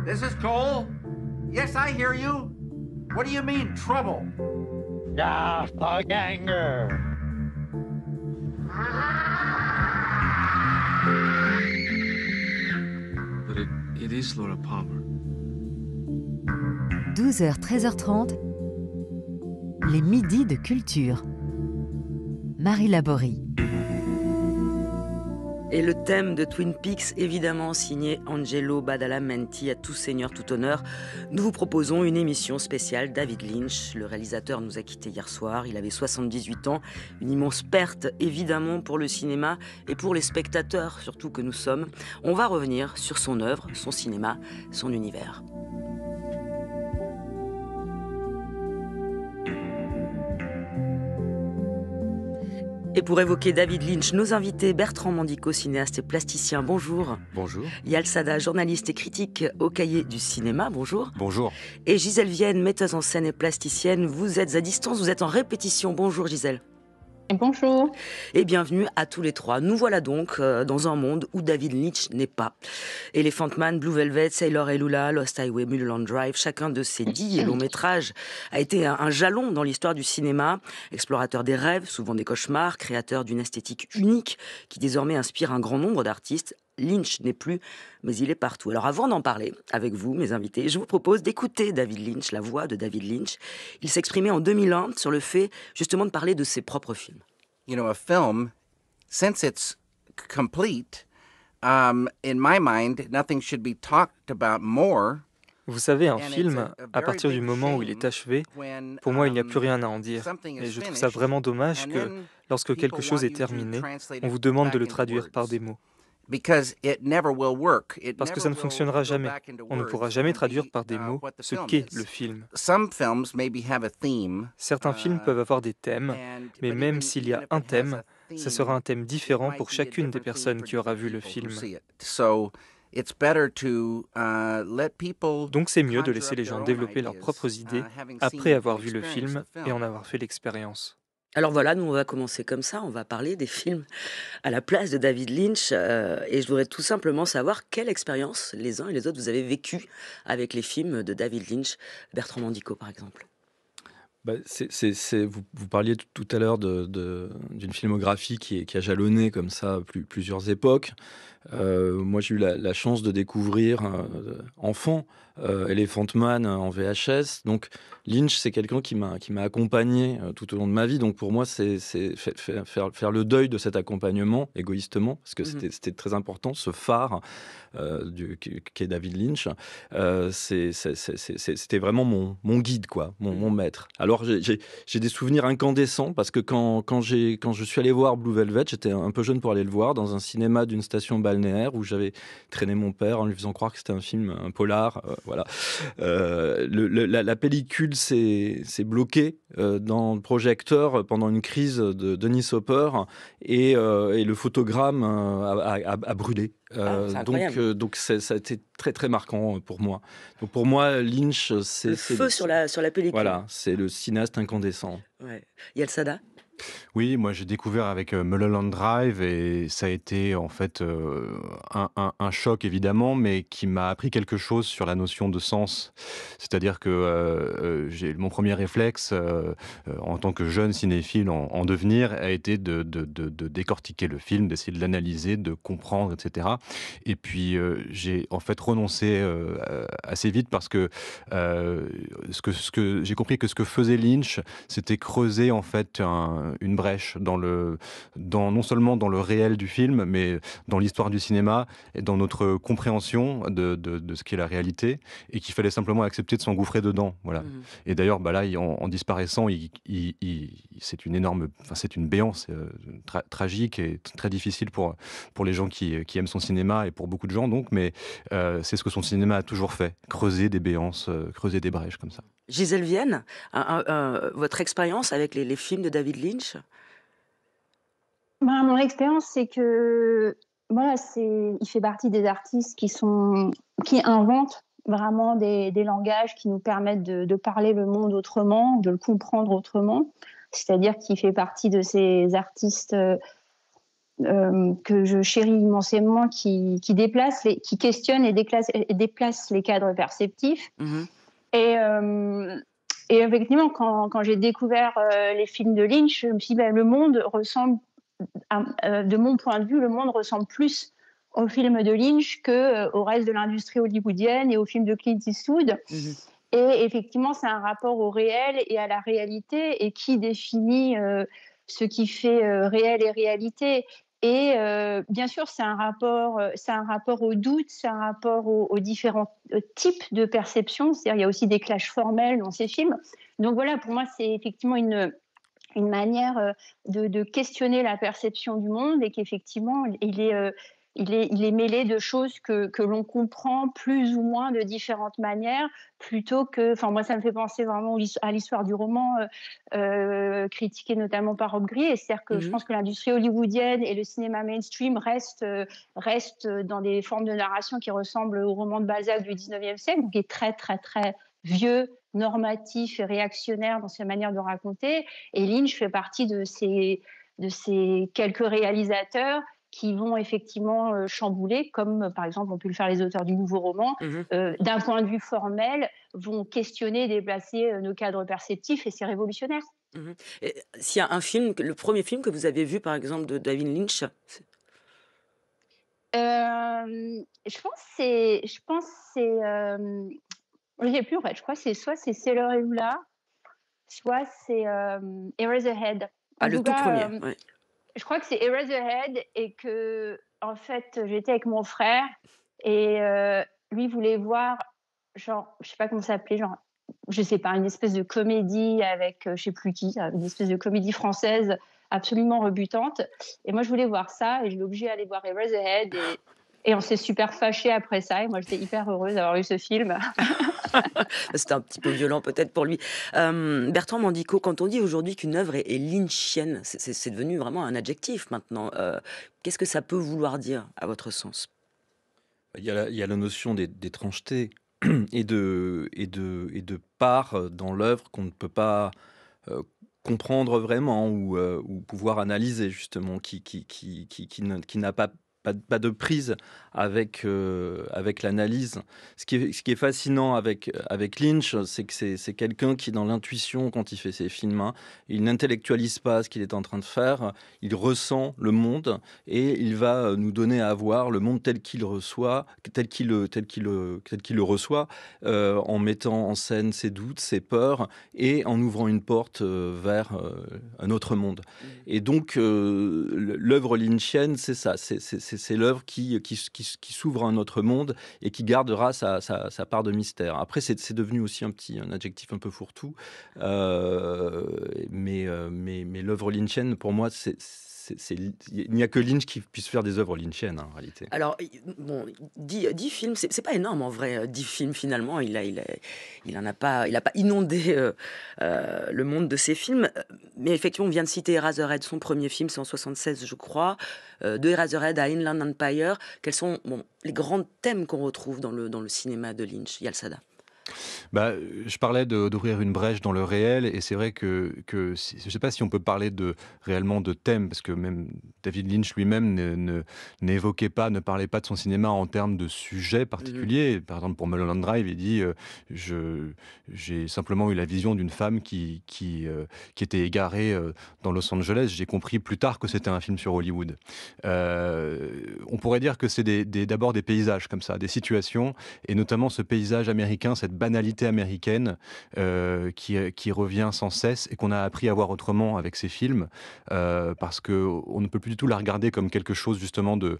This is Cole. Yes, I hear you. What do you mean, trouble? Doppelganger! But it is Laura Palmer. 12h, 13h30, les midis de culture. Marie Laborie. Et le thème de Twin Peaks, évidemment signé Angelo Badalamenti, à tout seigneur, tout honneur. Nous vous proposons une émission spéciale David Lynch. Le réalisateur nous a quittés hier soir, il avait 78 ans. Une immense perte, évidemment, pour le cinéma et pour les spectateurs, surtout que nous sommes. On va revenir sur son œuvre, son cinéma, son univers. Et pour évoquer David Lynch, nos invités, Bertrand Mandico, cinéaste et plasticien, bonjour. Bonjour. Yal Sada, journaliste et critique au Cahier du cinéma, bonjour. Bonjour. Et Gisèle Vienne, metteuse en scène et plasticienne, vous êtes à distance, vous êtes en répétition, bonjour Gisèle. Bonjour. Et bienvenue à tous les trois. Nous voilà donc dans un monde où David Lynch n'est pas. Elephant Man, Blue Velvet, Sailor et Lula, Lost Highway, Mulholland Drive, chacun de ces 10 longs métrages a été un jalon dans l'histoire du cinéma. Explorateur des rêves, souvent des cauchemars, créateur d'une esthétique unique qui désormais inspire un grand nombre d'artistes. Lynch n'est plus, mais il est partout. Alors avant d'en parler avec vous, mes invités, je vous propose d'écouter David Lynch, la voix de David Lynch. Il s'exprimait en 2001 sur le fait justement de parler de ses propres films. You know, a film, since it's complete, in my mind, nothing should be talked about more. Vous savez, un film, à partir du moment où il est achevé, pour moi, il n'y a plus rien à en dire. Et je trouve ça vraiment dommage que, lorsque quelque chose est terminé, on vous demande de le traduire par des mots. Parce que ça ne fonctionnera jamais. On ne pourra jamais traduire par des mots ce qu'est le film. Certains films peuvent avoir des thèmes, mais même s'il y a un thème, ça sera un thème différent pour chacune des personnes qui aura vu le film. Donc c'est mieux de laisser les gens développer leurs propres idées après avoir vu le film et en avoir fait l'expérience. Alors voilà, nous on va commencer comme ça, on va parler des films à la place de David Lynch et je voudrais tout simplement savoir quelle expérience les uns et les autres vous avez vécu avec les films de David Lynch. Bertrand Mandico par exemple. Vous parliez tout à l'heure d'une filmographie qui a jalonné comme ça plusieurs époques. Moi j'ai eu la chance de découvrir enfant Elephant Man en VHS. Donc Lynch, c'est quelqu'un qui m'a accompagné tout au long de ma vie. Donc pour moi, c'est faire le deuil de cet accompagnement, égoïstement, parce que c'était très important, ce phare qu'est David Lynch. C'était vraiment mon guide, quoi, mon maître. Alors j'ai des souvenirs incandescents, parce que quand je suis allé voir Blue Velvet, j'étais un peu jeune pour aller le voir, dans un cinéma d'une station balnéaire, où j'avais traîné mon père en lui faisant croire que c'était un polar. Voilà. La pellicule s'est bloquée dans le projecteur pendant une crise de Dennis Hopper et le photogramme a brûlé. Donc ça a été très très marquant pour moi. Donc pour moi, Lynch, c'est le feu sur la pellicule. Voilà, c'est le cinéaste incandescent. Ouais. Yal Sada. Oui, moi j'ai découvert avec Mulholland Drive et ça a été en fait un choc évidemment, mais qui m'a appris quelque chose sur la notion de sens. C'est-à-dire que mon premier réflexe en tant que jeune cinéphile en devenir a été de décortiquer le film, d'essayer de l'analyser, de comprendre, etc. Et puis j'ai en fait renoncé assez vite parce que j'ai compris que ce que faisait Lynch, c'était creuser en fait une brèche non seulement dans le réel du film, mais dans l'histoire du cinéma et dans notre compréhension de ce qu'est la réalité, et qu'il fallait simplement accepter de s'engouffrer dedans. Voilà. Et d'ailleurs, là, en disparaissant, c'est une béance tragique et très difficile pour les gens qui aiment son cinéma et pour beaucoup de gens, donc, mais c'est ce que son cinéma a toujours fait, creuser des béances, creuser des brèches comme ça. Gisèle Vienne, votre expérience avec les films de David Lynch? Mon expérience, c'est que voilà, il fait partie des artistes qui inventent vraiment des langages qui nous permettent de parler le monde autrement, de le comprendre autrement. C'est-à-dire qu'il fait partie de ces artistes que je chéris immensément, qui questionne et déplace les cadres perceptifs. Et effectivement, quand j'ai découvert les films de Lynch, je me suis dit, le monde ressemble, de mon point de vue, le monde ressemble plus aux films de Lynch qu'au reste de l'industrie hollywoodienne et aux films de Clint Eastwood. Et effectivement, c'est un rapport au réel et à la réalité, et qui définit ce qui fait réel et réalité. Et bien sûr, c'est un rapport au doute, c'est un rapport aux différents types de perceptions. C'est-à-dire, il y a aussi des clashs formels dans ces films. Donc voilà, pour moi, c'est effectivement une manière de questionner la perception du monde, et qu'effectivement, il est mêlé de choses que l'on comprend plus ou moins de différentes manières, plutôt que... Enfin, moi, ça me fait penser vraiment à l'histoire du roman, critiquée notamment par Rob Gris. Et c'est-à-dire que je pense que l'industrie hollywoodienne et le cinéma mainstream restent dans des formes de narration qui ressemblent au roman de Balzac du 19e siècle, qui est très, très, très vieux, normatif et réactionnaire dans sa manière de raconter. Et Lynch fait partie de ces quelques réalisateurs qui vont effectivement chambouler, comme par exemple ont pu le faire les auteurs du nouveau roman, d'un point de vue formel, vont questionner, déplacer nos cadres perceptifs, et c'est révolutionnaire. S'il y a un film, le premier film que vous avez vu par exemple de David Lynch, je pense c'est je sais plus en fait, je crois que soit c'est Sailor et Lula, soit c'est Eraserhead. Le tout premier, ouais. Je crois que c'est Eraserhead, et que en fait j'étais avec mon frère, et lui voulait voir, genre, je sais pas comment ça s'appelait, genre, je sais pas, une espèce de comédie avec je sais plus qui, une espèce de comédie française absolument rebutante, et moi je voulais voir ça, et je l'ai obligé d'aller voir Eraserhead, et on s'est super fâchés après ça, et moi j'étais hyper heureuse d'avoir eu ce film. C'était un petit peu violent peut-être pour lui. Bertrand Mandico, quand on dit aujourd'hui qu'une œuvre est lynchienne, c'est devenu vraiment un adjectif maintenant. Qu'est-ce que ça peut vouloir dire à votre sens ? Il y a la notion d'étrangeté et de part dans l'œuvre qu'on ne peut pas comprendre vraiment ou pouvoir analyser, justement, qui n'a pas de prise avec l'analyse. Ce qui est fascinant avec Lynch, c'est que c'est quelqu'un qui, dans l'intuition, quand il fait ses films, il n'intellectualise pas ce qu'il est en train de faire, il ressent le monde, et il va nous donner à voir le monde tel qu'il le reçoit, en mettant en scène ses doutes, ses peurs, et en ouvrant une porte vers un autre monde. Et donc, l'œuvre lynchienne, c'est ça, c'est l'œuvre qui s'ouvre à un autre monde et qui gardera sa part de mystère. Après, c'est devenu aussi un adjectif un peu fourre-tout, mais l'œuvre lynchienne, pour moi, il n'y a que Lynch qui puisse faire des œuvres lynchiennes, en réalité. Alors, bon, 10 films, c'est pas énorme en vrai, 10 films finalement. Il n'a pas inondé le monde de ses films. Mais effectivement, on vient de citer Eraserhead, son premier film, c'est en 1976, je crois. De Eraserhead à Inland Empire, quels sont les grands thèmes qu'on retrouve dans le cinéma de Lynch, Yalsada? Je parlais d'ouvrir une brèche dans le réel, et c'est vrai que je ne sais pas si on peut parler réellement de thème, parce que même David Lynch lui-même ne parlait pas de son cinéma en termes de sujet particulier. Par exemple, pour Mulholland Drive, il dit j'ai simplement eu la vision d'une femme qui était égarée dans Los Angeles. J'ai compris plus tard que c'était un film sur Hollywood. On pourrait dire que c'est d'abord des paysages comme ça, des situations, et notamment ce paysage américain, cette banalité américaine qui revient sans cesse, et qu'on a appris à voir autrement avec ces films, parce qu'on ne peut plus du tout la regarder comme quelque chose justement de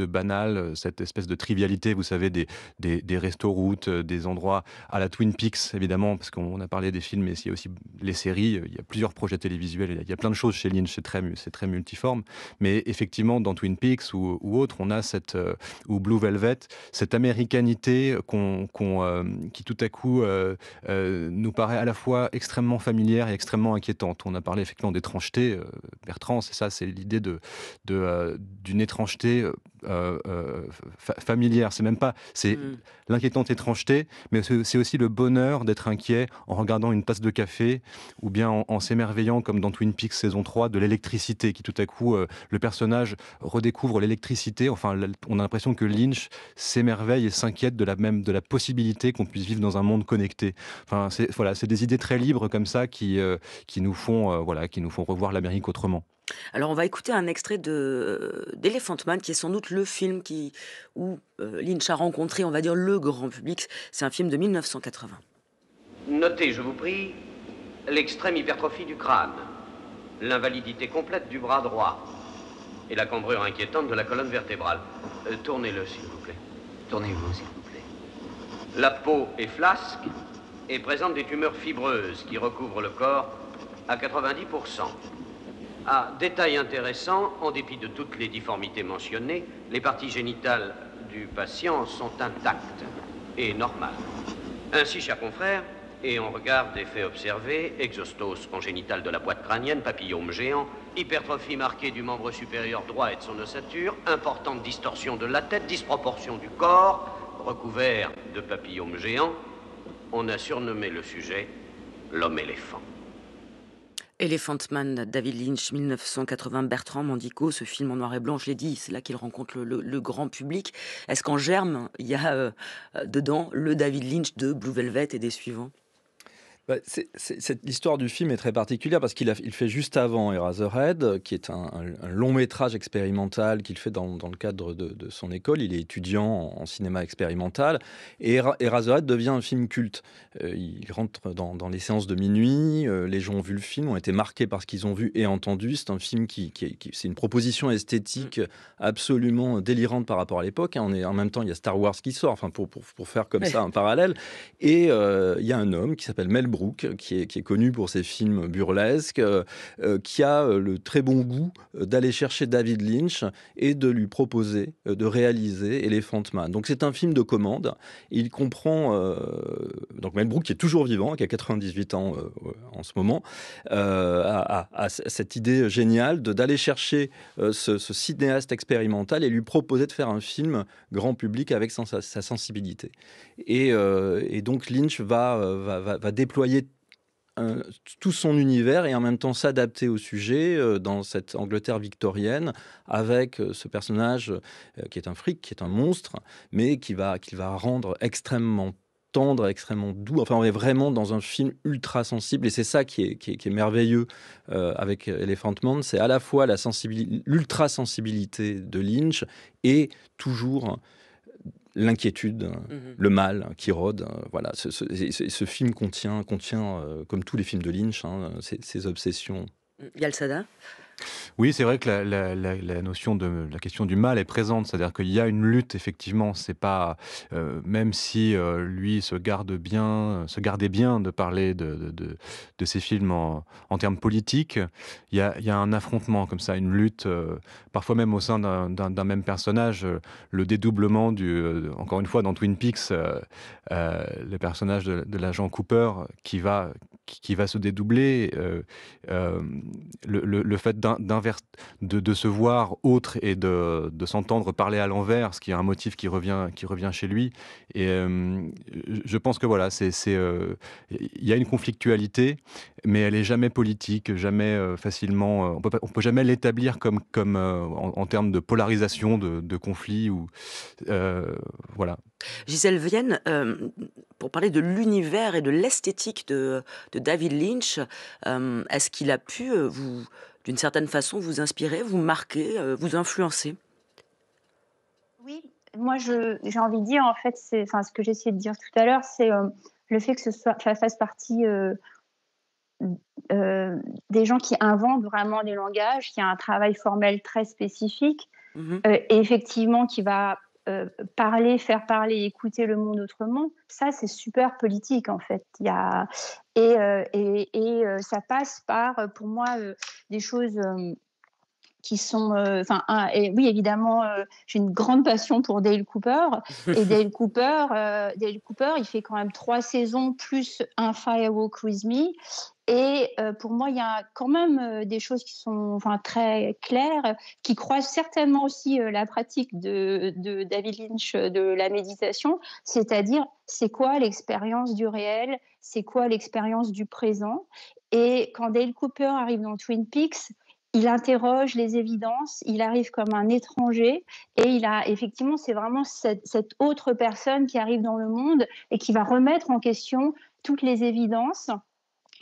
banal, cette espèce de trivialité, vous savez, des restos-routes, des endroits à la Twin Peaks, évidemment, parce qu'on a parlé des films, mais il y a aussi les séries, il y a plusieurs projets télévisuels, il y a plein de choses chez Lynch, c'est très multiforme, mais effectivement dans Twin Peaks ou autre, on a ou Blue Velvet, cette américanité qu'on qui tout à coup nous paraît à la fois extrêmement familière et extrêmement inquiétante. On a parlé effectivement d'étrangeté, Bertrand, c'est ça, c'est l'idée d'une étrangeté familière. C'est même pas, c'est l'inquiétante étrangeté, mais c'est aussi le bonheur d'être inquiet en regardant une tasse de café ou bien en s'émerveillant, comme dans Twin Peaks saison 3, de l'électricité, qui tout à coup, le personnage redécouvre l'électricité. Enfin, on a l'impression que Lynch s'émerveille et s'inquiète de la possibilité qu'on puisse vivre dans un monde connecté. Enfin, c'est des idées très libres comme ça qui nous font revoir l'Amérique autrement. Alors, on va écouter un extrait d'Elephant Man, qui est sans doute le film où Lynch a rencontré, on va dire, le grand public. C'est un film de 1980. Notez, je vous prie, l'extrême hypertrophie du crâne, l'invalidité complète du bras droit et la cambrure inquiétante de la colonne vertébrale. Tournez-le, s'il vous plaît. Tournez-vous, s'il vous plaît. La peau est flasque et présente des tumeurs fibreuses qui recouvrent le corps à 90%. Ah, détail intéressant, en dépit de toutes les difformités mentionnées, les parties génitales du patient sont intactes et normales. Ainsi, chers confrères, et en regard des faits observés, exostose congénitale de la boîte crânienne, papillome géant, hypertrophie marquée du membre supérieur droit et de son ossature, importante distorsion de la tête, disproportion du corps, recouvert de papillome géant, on a surnommé le sujet l'homme-éléphant. Elephant Man, David Lynch, 1980, Bertrand Mandico, ce film en noir et blanc, je l'ai dit, c'est là qu'il rencontre le grand public. Est-ce qu'en germe, il y a dedans le David Lynch de Blue Velvet et des suivants ? L'histoire du film est très particulière parce qu'il fait juste avant Eraserhead, qui est un long métrage expérimental qu'il fait dans le cadre de son école. Il est étudiant en cinéma expérimental et Eraserhead devient un film culte. Il rentre dans les séances de minuit, les gens ont vu le film, ont été marqués par ce qu'ils ont vu et entendu. C'est un film c'est une proposition esthétique absolument délirante par rapport à l'époque. En même temps, il y a Star Wars qui sort, enfin pour faire comme ça un parallèle. Et il y a un homme qui s'appelle Mel Brooks, qui est connu pour ses films burlesques, qui a le très bon goût d'aller chercher David Lynch et de lui proposer de réaliser Elephant Man. Donc c'est un film de commande. Il comprend donc Mel Brooks, qui est toujours vivant, qui a 98 ans en ce moment, a cette idée géniale d'aller chercher ce cinéaste expérimental et lui proposer de faire un film grand public avec sa sensibilité. Et donc Lynch va déployer tout son univers et en même temps s'adapter au sujet dans cette Angleterre victorienne avec ce personnage qui est un fric, qui est un monstre, mais qu'il va rendre extrêmement tendre, extrêmement doux. Enfin, on est vraiment dans un film ultra sensible et c'est ça qui est merveilleux avec Elephant Man. C'est à la fois l'ultra-sensibilité de Lynch et toujours l'inquiétude, le mal qui rôde. Voilà, ce film contient comme tous les films de Lynch, ces obsessions. Yalsada ? Oui, c'est vrai que la notion de la question du mal est présente, c'est-à-dire qu'il y a une lutte, effectivement, c'est pas même si lui se gardait bien de parler de ses films en termes politiques, il y a un affrontement comme ça, une lutte, parfois même au sein d'un même personnage, le dédoublement encore une fois dans Twin Peaks, le personnage de l'agent Cooper qui va se dédoubler, le fait de se voir autre et de s'entendre parler à l'envers, ce qui est un motif qui revient chez lui. Et je pense que voilà, il y a une conflictualité, mais elle est jamais politique, jamais facilement. On peut jamais l'établir comme en termes de polarisation, de conflit ou voilà. Gisèle Vienne, pour parler de l'univers et de l'esthétique de David Lynch, est-ce qu'il a pu d'une certaine façon, vous inspirer, vous marquer, vous influencer ? Oui, moi j'ai envie de dire, en fait, ce que j'ai essayé de dire tout à l'heure, c'est le fait que ça fasse partie des gens qui inventent vraiment des langages, qui a un travail formel très spécifique, et effectivement qui va faire parler, écouter le monde autrement. Ça, c'est super politique, en fait. Et ça passe par, pour moi, des choses qui sont, et oui évidemment, j'ai une grande passion pour Dale Cooper et Dale Cooper, il fait quand même 3 saisons plus un Firewalk with Me et pour moi il y a quand même des choses qui sont très claires, qui croisent certainement aussi la pratique de David Lynch de la méditation, c'est-à-dire c'est quoi l'expérience du réel, c'est quoi l'expérience du présent. Et quand Dale Cooper arrive dans Twin Peaks, il interroge les évidences, il arrive comme un étranger et il a effectivement, c'est vraiment cette autre personne qui arrive dans le monde et qui va remettre en question toutes les évidences,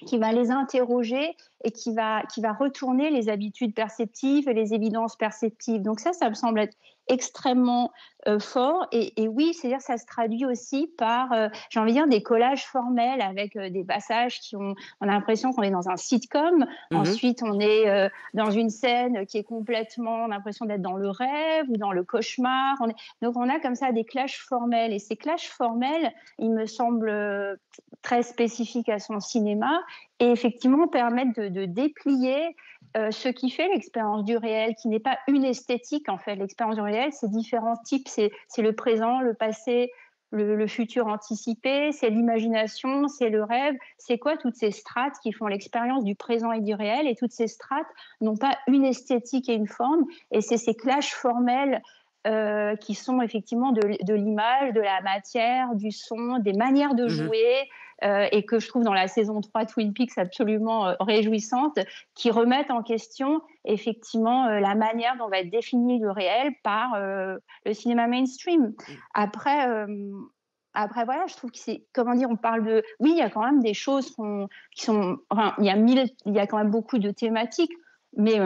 qui va les interroger et qui va retourner les habitudes perceptives et les évidences perceptives. Donc ça me semble être extrêmement fort. Et oui, c'est-à-dire ça se traduit aussi par, j'ai envie de dire, des collages formels avec des passages on a l'impression qu'on est dans un sitcom. Ensuite, on est dans une scène qui est complètement, on a l'impression d'être dans le rêve ou dans le cauchemar. Donc on a comme ça des clashs formels. Et ces clashs formels, il me semble très spécifiques à son cinéma et effectivement permettent de déplier ce qui fait l'expérience du réel, qui n'est pas une esthétique en fait. L'expérience du réel, c'est différents types, c'est le présent, le passé, le futur anticipé, c'est l'imagination, c'est le rêve. C'est quoi toutes ces strates qui font l'expérience du présent et du réel? Et toutes ces strates n'ont pas une esthétique et une forme, et c'est ces clashs formels qui sont effectivement de l'image, de la matière, du son, des manières de jouer, et que je trouve dans la saison 3 Twin Peaks absolument réjouissante, qui remettent en question effectivement la manière dont va être défini le réel par le cinéma mainstream. Après, voilà, je trouve que c'est, comment dire, on parle de... Oui, il y a quand même des choses qui sont... Enfin, il y a quand même beaucoup de thématiques, mais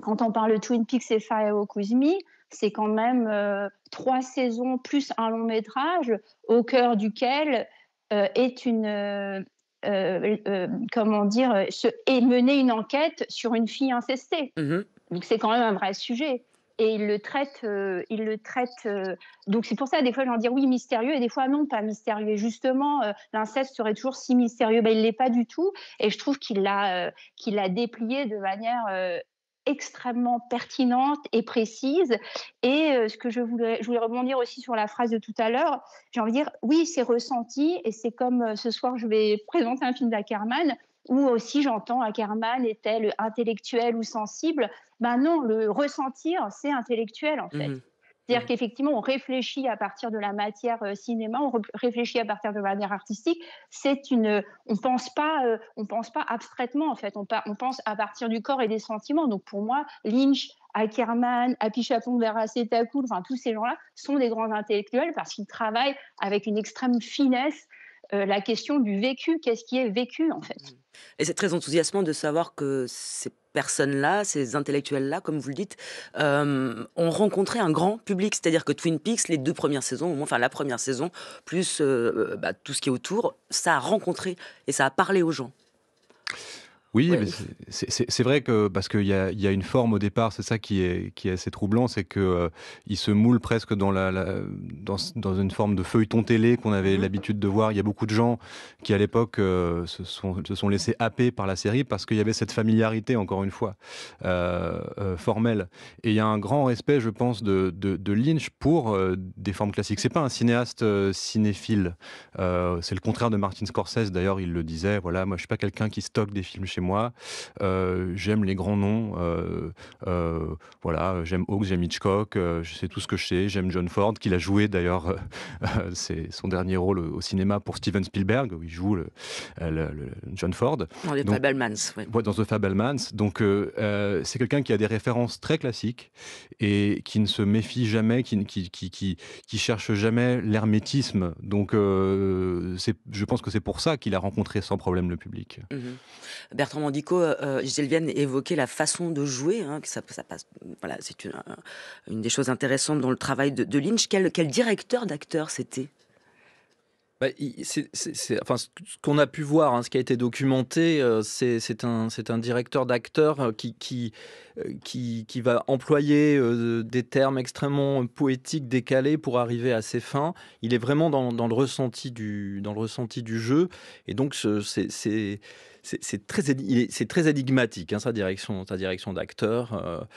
quand on parle de Twin Peaks et Firewalk with Me, c'est quand même 3 saisons plus un long métrage au cœur duquel est mener une enquête sur une fille incestée. Donc c'est quand même un vrai sujet. Et il le traite. Donc c'est pour ça, des fois, j'en dis oui, mystérieux, et des fois, non, pas mystérieux. Et justement, l'inceste serait toujours si mystérieux. Il ne l'est pas du tout. Et je trouve qu'il l'a déplié de manière extrêmement pertinente et précise. Et ce que je voulais rebondir aussi sur la phrase de tout à l'heure, j'ai envie de dire, oui, c'est ressenti, et c'est comme ce soir, je vais présenter un film d'Ackerman, où aussi j'entends Ackerman est-elle intellectuel ou sensible? Ben non, le ressentir, c'est intellectuel en fait. C'est-à-dire qu'effectivement, on réfléchit à partir de la matière cinéma, on réfléchit à partir de la manière artistique. On pense pas abstraitement en fait. On pense à partir du corps et des sentiments. Donc pour moi, Lynch, Ackerman, Apichatpong, Veracruz, tous ces gens-là sont des grands intellectuels parce qu'ils travaillent avec une extrême finesse la question du vécu. Qu'est-ce qui est vécu en fait? Et c'est très enthousiasmant de savoir que ces personnes-là, ces intellectuels-là, comme vous le dites, ont rencontré un grand public. C'est-à-dire que Twin Peaks, les 2 premières saisons, au moins, enfin la première saison, plus tout ce qui est autour, ça a rencontré et ça a parlé aux gens. Oui, mais c'est vrai que parce qu'il y a une forme au départ, c'est ça qui est assez troublant, c'est que il se moule presque dans une forme de feuilleton télé qu'on avait l'habitude de voir. Il y a beaucoup de gens qui à l'époque se sont laissés happer par la série parce qu'il y avait cette familiarité, encore une fois, formelle. Et il y a un grand respect, je pense, de Lynch pour des formes classiques. C'est pas un cinéaste cinéphile. C'est le contraire de Martin Scorsese. D'ailleurs, il le disait. Voilà, moi, je suis pas quelqu'un qui stocke des films chez moi. J'aime les grands noms. Voilà, j'aime Hawks, j'aime Hitchcock. Je sais tout ce que je sais. J'aime John Ford, qu'il a joué d'ailleurs. C'est son dernier rôle au cinéma pour Steven Spielberg, où il joue le John Ford. Dans The Fabelmans. Oui. Dans The Fabelmans. Donc, c'est quelqu'un qui a des références très classiques et qui ne se méfie jamais, qui cherche jamais l'hermétisme. Donc, je pense que c'est pour ça qu'il a rencontré sans problème le public. Bertrand Mandico, Gisèle Vienne évoquait la façon de jouer, que ça passe. Voilà, c'est une des choses intéressantes dans le travail de Lynch. Quel directeur d'acteur c'était? Enfin, ce qu'on a pu voir, ce qui a été documenté, c'est un directeur d'acteur qui va employer des termes extrêmement poétiques, décalés pour arriver à ses fins. Il est vraiment dans le ressenti du jeu, et donc c'est très énigmatique, hein, sa direction d'acteur.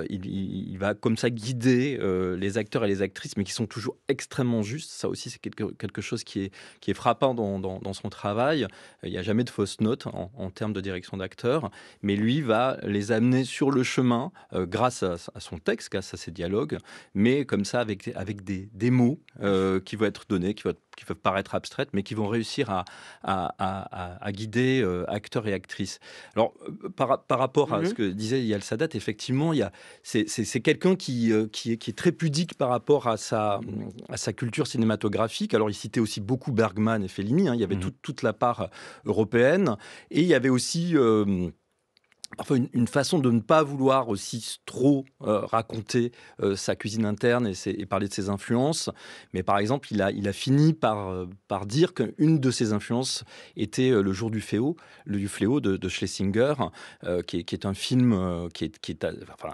Il va comme ça guider les acteurs et les actrices, mais qui sont toujours extrêmement justes. Ça aussi, c'est quelque chose qui est frappant dans son travail. Il n'y a jamais de fausses notes en termes de direction d'acteur, mais lui va les amener sur le chemin grâce à son texte, grâce à ses dialogues, mais comme ça avec des mots qui vont être donnés, qui peuvent paraître abstraites, mais qui vont réussir à guider acteurs et actrices. Alors, par rapport à ce que disait Yael Sadat, effectivement, c'est quelqu'un qui est très pudique par rapport à sa culture cinématographique. Alors, il citait aussi beaucoup Bergman et Fellini, hein. Il y avait toute la part européenne, et il y avait aussi... Parfois une façon de ne pas vouloir aussi trop raconter sa cuisine interne et parler de ses influences. Mais par exemple, il a fini par dire qu'une de ses influences était Le Jour du Fléau de Schlesinger, qui est un film qui est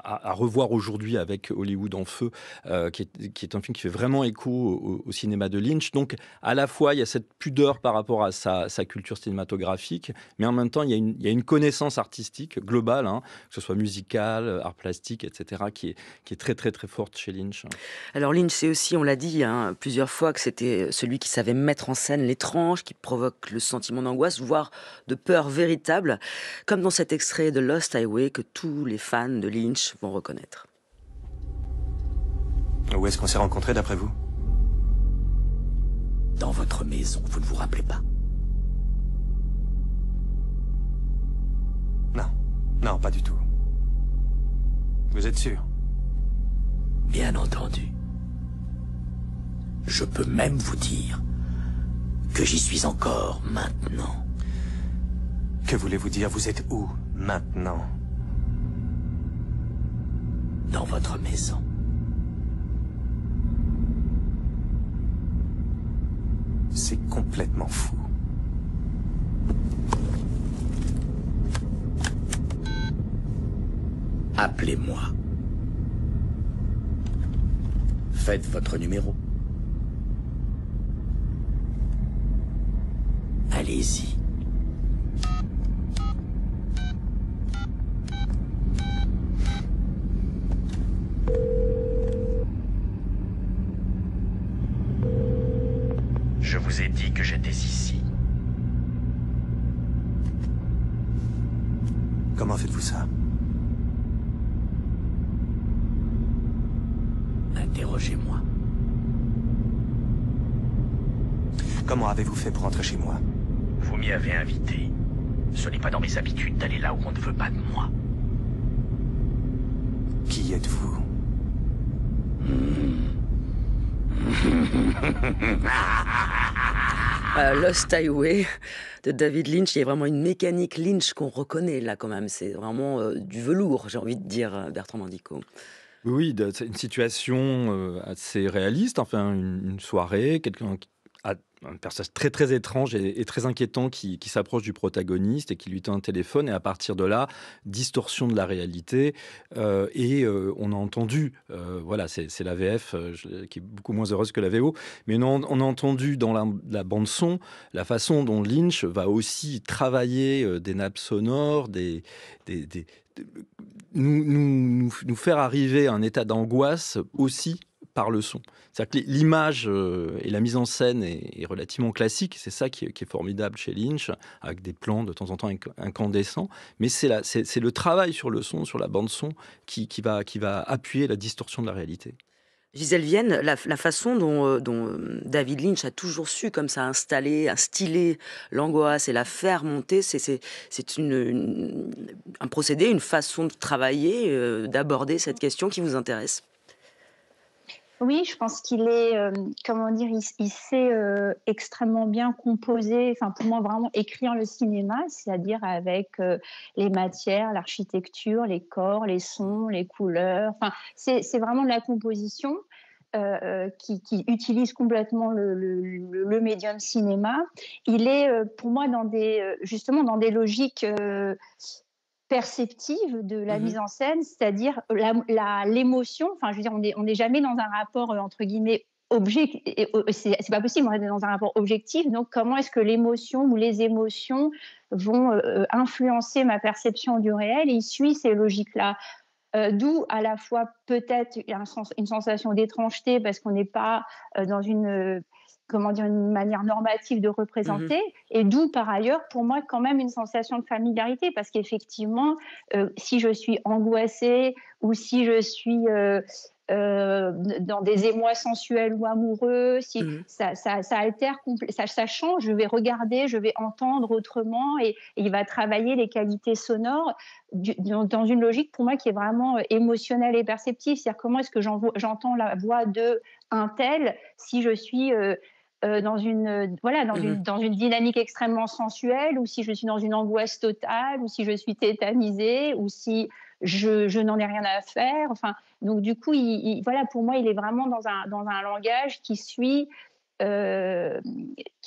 à revoir aujourd'hui avec Hollywood en feu, qui est un film qui fait vraiment écho au cinéma de Lynch. Donc, à la fois, il y a cette pudeur par rapport à sa culture cinématographique, mais en même temps, il y a une connaissance artistique globale, hein, que ce soit musicale, art plastique, etc., qui est très, très, très forte chez Lynch. Alors Lynch, c'est aussi, on l'a dit plusieurs fois, que c'était celui qui savait mettre en scène l'étrange, qui provoque le sentiment d'angoisse, voire de peur véritable, comme dans cet extrait de Lost Highway que tous les fans de Lynch vont reconnaître. Où est-ce qu'on s'est rencontrés, d'après vous? Dans votre maison, vous ne vous rappelez pas? Non, pas du tout. Vous êtes sûr? Bien entendu. Je peux même vous dire que j'y suis encore maintenant. Que voulez-vous dire? Vous êtes où maintenant? Dans votre maison. C'est complètement fou. Appelez-moi. Faites votre numéro. Allez-y. Je vous ai dit que j'étais ici. Comment faites-vous ça? Interrogez-moi. Comment avez-vous fait pour entrer chez moi? Vous m'y avez invité. Ce n'est pas dans mes habitudes d'aller là où on ne veut pas de moi. Qui êtes-vous? Lost Highway de David Lynch, il y a vraiment une mécanique Lynch qu'on reconnaît là quand même. C'est vraiment du velours, j'ai envie de dire, Bertrand Mandico. Oui, c'est une situation assez réaliste. Enfin, une soirée, quelqu'un a un personnage très très étrange et très inquiétant qui s'approche du protagoniste et qui lui tend un téléphone, et à partir de là, distorsion de la réalité, et on a entendu, voilà, c'est la VF qui est beaucoup moins heureuse que la VO, mais on a entendu dans la bande son la façon dont Lynch va aussi travailler des nappes sonores, nous faire arriver à un état d'angoisse aussi par le son. C'est-à-dire que l'image et la mise en scène est relativement classique. C'est ça qui est formidable chez Lynch, avec des plans de temps en temps incandescents. Mais c'est le travail sur le son, sur la bande-son, qui va appuyer la distorsion de la réalité. Gisèle Vienne, la façon dont David Lynch a toujours su comme ça instiller l'angoisse et la faire monter, c'est un procédé, une façon de travailler, d'aborder cette question qui vous intéresse. Oui, je pense qu'il est, il sait extrêmement bien composer, enfin pour moi vraiment écrire le cinéma, c'est-à-dire avec les matières, l'architecture, les corps, les sons, les couleurs. Enfin, c'est vraiment de la composition qui utilise complètement le médium cinéma. Il est pour moi justement dans des logiques perceptive de la mise en scène, c'est-à-dire l'émotion. Enfin, je veux dire, on n'est jamais dans un rapport entre guillemets objectif. C'est pas possible, on est dans un rapport objectif. Donc, comment est-ce que l'émotion ou les émotions vont influencer ma perception du réel, et il suit ces logiques-là. D'où à la fois peut-être une sensation d'étrangeté parce qu'on n'est pas dans une manière normative de représenter, et d'où par ailleurs pour moi quand même une sensation de familiarité, parce qu'effectivement si je suis angoissée ou si je suis dans des émois sensuels ou amoureux, si ça altère, ça change, je vais regarder, je vais entendre autrement, et il va travailler les qualités sonores dans une logique pour moi qui est vraiment émotionnelle et perceptive. C'est-à-dire comment est-ce que j'entends la voix de un tel si je suis dans une dynamique extrêmement sensuelle, ou si je suis dans une angoisse totale, ou si je suis tétanisée, ou si je n'en ai rien à faire. Enfin, donc du coup, pour moi, il est vraiment dans un langage qui suit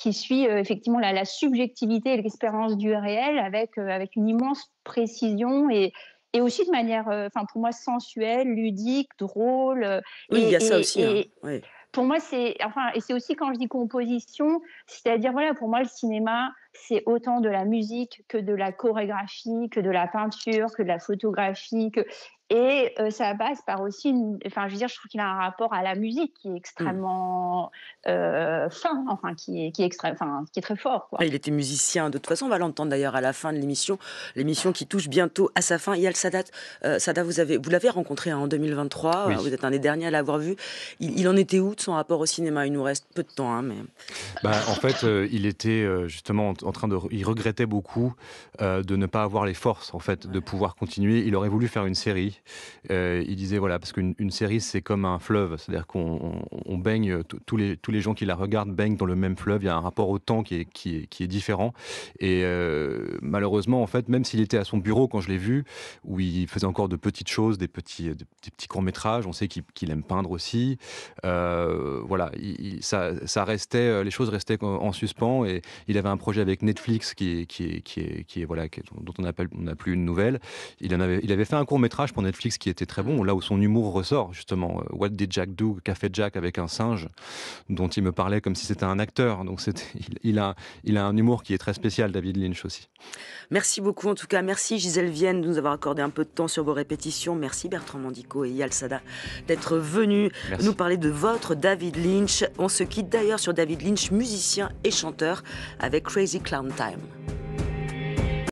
effectivement la subjectivité et l'expérience du réel avec une immense précision, et aussi de manière, pour moi, sensuelle, ludique, drôle. Oui, il y a ça aussi. Oui. Pour moi, et c'est aussi quand je dis composition, c'est-à-dire, pour moi, le cinéma, c'est autant de la musique que de la chorégraphie, que de la peinture, que de la photographie, et ça passe par aussi, je trouve qu'il a un rapport à la musique qui est extrêmement fin, qui est très fort, quoi. Il était musicien, de toute façon, on va l'entendre d'ailleurs à la fin de l'émission qui touche bientôt à sa fin. Eyal Sadat, vous l'avez rencontré en 2023, oui. Vous êtes un des derniers à l'avoir vu. Il en était où de son rapport au cinéma? Il nous reste peu de temps, mais... En fait, il était justement il regrettait beaucoup de ne pas avoir les forces, en fait, de pouvoir continuer. Il aurait voulu faire une série. Il disait parce qu'une série c'est comme un fleuve, c'est-à-dire qu'on baigne, tous les gens qui la regardent baignent dans le même fleuve. Il y a un rapport au temps qui est différent, et malheureusement, en fait, même s'il était à son bureau quand je l'ai vu, où il faisait encore de petites choses, des petits courts-métrages, on sait qu'il aime peindre aussi, ça restait, les choses restaient en suspens, et il avait un projet avec Netflix dont on n'a plus une nouvelle. Il avait fait un court-métrage pour Netflix qui était très bon, là où son humour ressort justement. What Did Jack Do? Café Jack, avec un singe dont il me parlait comme si c'était un acteur. Donc il a un humour qui est très spécial, David Lynch aussi. Merci beaucoup en tout cas. Merci Gisèle Vienne de nous avoir accordé un peu de temps sur vos répétitions. Merci Bertrand Mandico et Eyal Sadat d'être venus nous parler de votre David Lynch. On se quitte d'ailleurs sur David Lynch, musicien et chanteur, avec Crazy Clown Time.